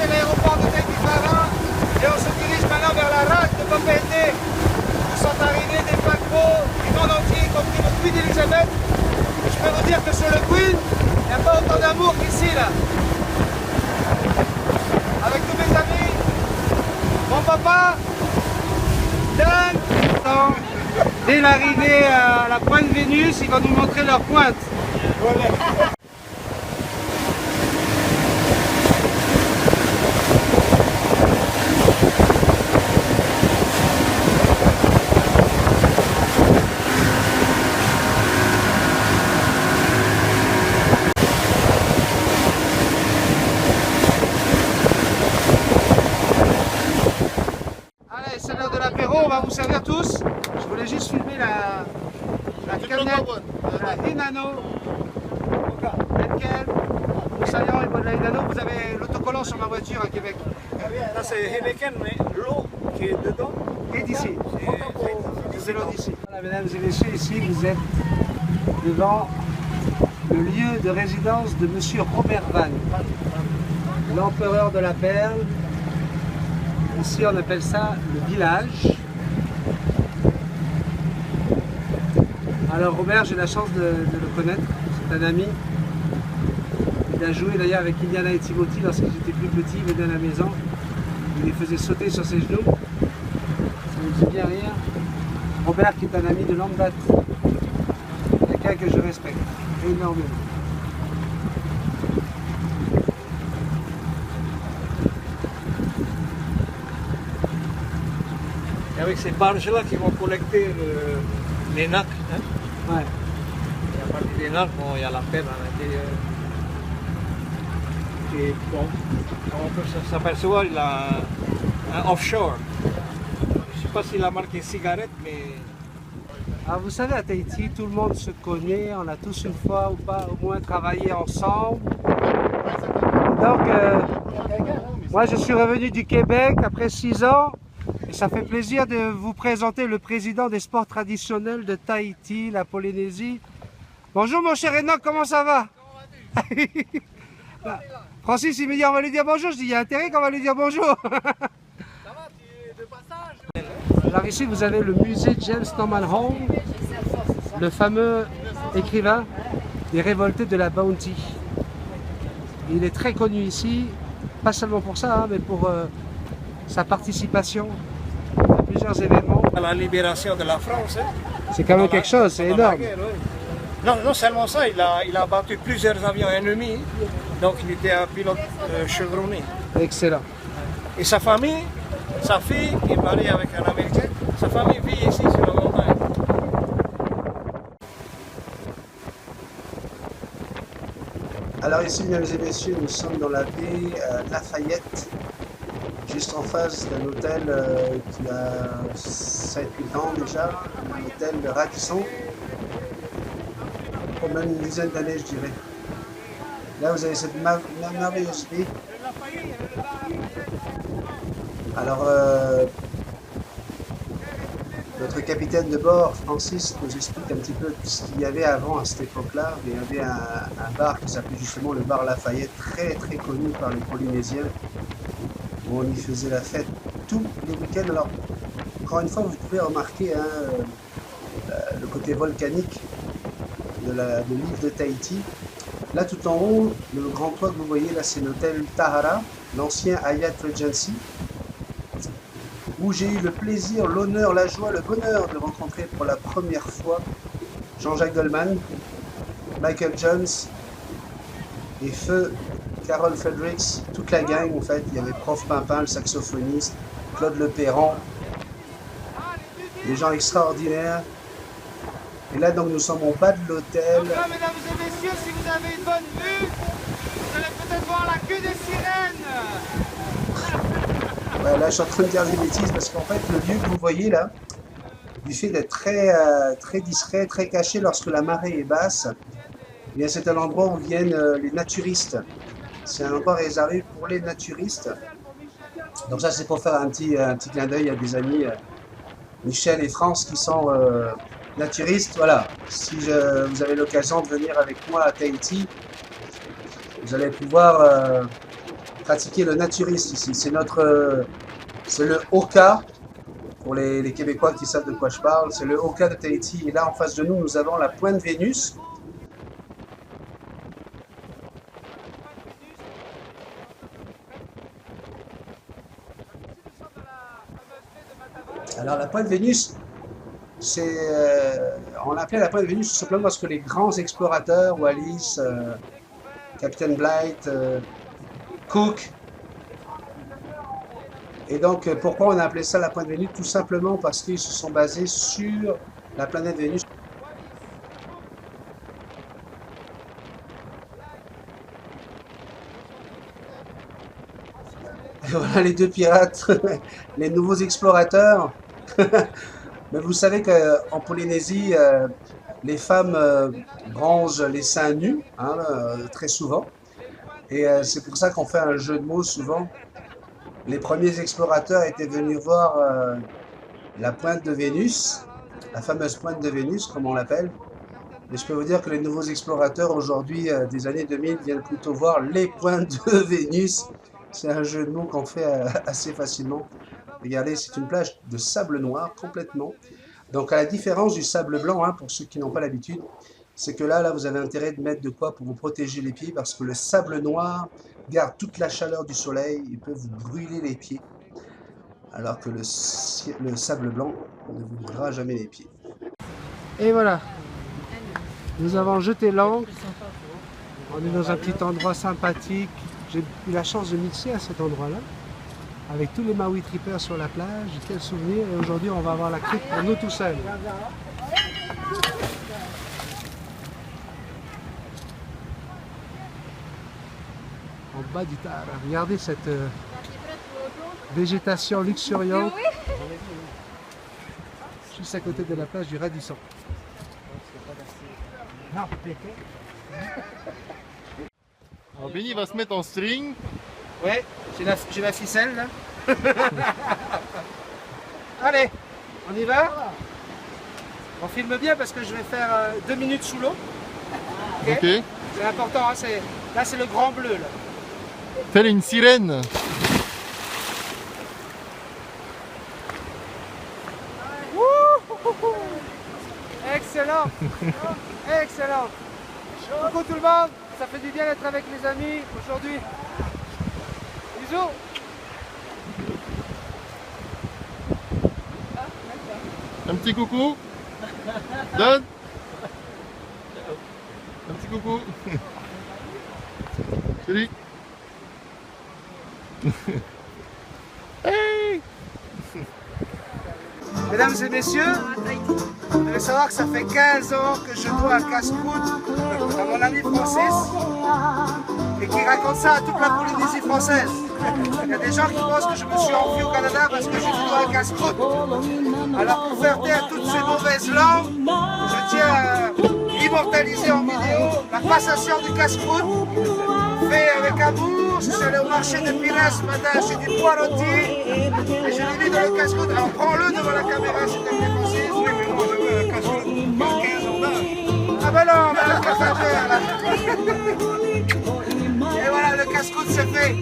c'est l'aéroport de Tahiti-Fara et on se dirige maintenant vers la rade de Papeete où sont arrivés des paquebots du monde entier, y compris le Queen Elizabeth. Et je peux vous dire que sur le Queen, il n'y a pas autant d'amour qu'ici là. Avec tous mes amis, mon papa, Dan. Dès l'arrivée à la pointe Vénus, ils vont nous montrer leur pointe. Voilà. Allez, c'est l'heure de l'apéro, on va vous servir tous. Je voulais juste filmer la canette, la Hinano, laquelle, Moussaillon et bonne la Hinano. Vous avez l'autocollant sur ma voiture à Québec. Là c'est Heineken, mais l'eau qui est dedans Et d'ici. C'est l'eau d'ici. Voilà, mesdames et messieurs, ici vous êtes devant le lieu de résidence de monsieur Robert Van, l'empereur de la perle. Ici on appelle ça le village. Alors Robert, j'ai la chance de le connaître, c'est un ami. Il a joué d'ailleurs avec Indiana et Timothy lorsqu'ils étaient plus petits, il venait à la maison. Il les faisait sauter sur ses genoux. Ça me fait bien rire. Robert qui est un ami de longue date. Quelqu'un que je respecte énormément. et avec ces barges-là qui vont collecter les nacres. Hein? Ouais. Et à partir des nacres, bon, il y a la perle à l'intérieur. Et bon, on peut s'apercevoir il a un offshore. Je ne sais pas s'il a marqué cigarette, mais... Alors vous savez, à Tahiti, tout le monde se connaît, on a tous une fois ou pas au moins travaillé ensemble. Donc, moi je suis revenu du Québec après 6 ans et ça fait plaisir de vous présenter le président des sports traditionnels de Tahiti, la Polynésie. Bonjour mon cher Enoch, comment ça va? Comment vas-tu? Francis il me dit on va lui dire bonjour, je dis il y a intérêt qu'on va lui dire bonjour. Ça va, tu es de passage? Alors ici vous avez le musée James Norman Home, le fameux écrivain des révoltés de la Bounty. Il est très connu ici, pas seulement pour ça, hein, mais pour sa participation à plusieurs événements. À la libération de la France. Hein? C'est quand même quelque chose, c'est énorme. Guerre, ouais. Non seulement ça, il a battu plusieurs avions ennemis, donc il était un pilote chevronné. Excellent. Et sa famille, sa fille, qui est mariée avec un Américain, sa famille vit ici sur la montagne. Alors ici, mesdames et messieurs, nous sommes dans la baie Lafayette, juste en face d'un hôtel qui a 7-8 ans déjà, un hôtel Radisson, pour même une dizaine d'années je dirais. Là vous avez cette merveilleuse baie. Alors notre capitaine de bord, Francis, nous explique un petit peu tout ce qu'il y avait avant à cette époque-là. Il y avait un bar qui s'appelait justement le bar Lafayette, très très connu par les Polynésiens, où on y faisait la fête tous les week-ends. Alors, encore une fois, vous pouvez remarquer hein, le côté volcanique de l'île de Tahiti. Là, tout en haut, le grand toit que vous voyez, là, c'est l'hôtel Tahara, l'ancien Hyatt Regency, où j'ai eu le plaisir, l'honneur, la joie, le bonheur de rencontrer pour la première fois Jean-Jacques Goldman, Michael Jones et feu Carol Fredericks, toute la gang en fait. Il y avait Prof Pimpin, le saxophoniste, Claude Le Perron, des gens extraordinaires. Et là donc nous sommes au bas de l'hôtel. Donc là, mesdames et messieurs, si vous avez une bonne vue, vous allez peut-être voir la queue des sirènes. Ouais, là je suis en train de dire des bêtises parce qu'en fait le lieu que vous voyez là, du fait d'être très discret, très caché lorsque la marée est basse, eh bien c'est un endroit où viennent les naturistes. C'est un endroit réservé pour les naturistes. Donc ça c'est pour faire un petit clin d'œil à des amis, Michel et France qui sont naturistes. Voilà, si vous avez l'occasion de venir avec moi à Tahiti, vous allez pouvoir pratiquer le naturisme ici. C'est le Oka, pour les Québécois qui savent de quoi je parle. C'est le Oka de Tahiti. Et là, en face de nous, nous avons la pointe Vénus. Alors, la pointe Vénus, on l'appelait la pointe Vénus tout simplement parce que les grands explorateurs, Wallis, Captain Blight, Cook. Et donc, pourquoi on a appelé ça la pointe Vénus? Tout simplement parce qu'ils se sont basés sur la planète Vénus. Et voilà les deux pirates, les nouveaux explorateurs. Mais vous savez qu'en Polynésie, les femmes rangent les seins nus, hein, très souvent. Et c'est pour ça qu'on fait un jeu de mots souvent. Les premiers explorateurs étaient venus voir la pointe de Vénus, la fameuse pointe de Vénus, comme on l'appelle. Mais je peux vous dire que les nouveaux explorateurs aujourd'hui, des années 2000, viennent plutôt voir les pointes de Vénus. C'est un jeu de mots qu'on fait assez facilement. Regardez, c'est une plage de sable noir complètement. Donc à la différence du sable blanc, hein, pour ceux qui n'ont pas l'habitude, c'est que là, vous avez intérêt de mettre de quoi pour vous protéger les pieds parce que le sable noir garde toute la chaleur du soleil et peut vous brûler les pieds. Alors que le sable blanc ne vous brûlera jamais les pieds. Et voilà, nous avons jeté l'ancre. On est dans un petit endroit sympathique. J'ai eu la chance de mixer à cet endroit-là, avec tous les Maui Trippers sur la plage. Quel souvenir! Et aujourd'hui, on va avoir la crique pour nous tout seuls. En bas du Tara, regardez cette végétation luxuriante, juste à côté de la plage du Radisson. Alors Benny va se mettre en string. Ouais, j'ai la ficelle là. Allez, on y va. On filme bien parce que je vais faire 2 minutes sous l'eau. Ok. C'est important, hein, là c'est le grand bleu là. Telle une sirène. Excellent. Excellent. Coucou tout le monde, ça fait du bien d'être avec mes amis aujourd'hui. Bisous. Un petit coucou. Donne. Un petit coucou. Salut. Hey. Mesdames et messieurs, vous devez savoir que ça fait 15 ans que je dois un casse-croûte à mon ami Francis et qui raconte ça à toute la Polynésie française. Il y a des gens qui pensent que je me suis enfui au Canada parce que j'ai dois un casse-croûte. Alors pour faire taire toutes ces mauvaises langues, je tiens à immortaliser en vidéo la passation du casse-croûte fait avec amour. Je suis allé au marché de Pires ce matin, j'ai des pois rôtis et je l'ai mis dans le casse-croûte. Alors prends-le devant la caméra s'il te plaît Francis. Oui mais moi je veux un casse-croûte pour 15 ans. Ah ben non, mais le cafetière là. Et voilà, le casse-croûte c'est fait.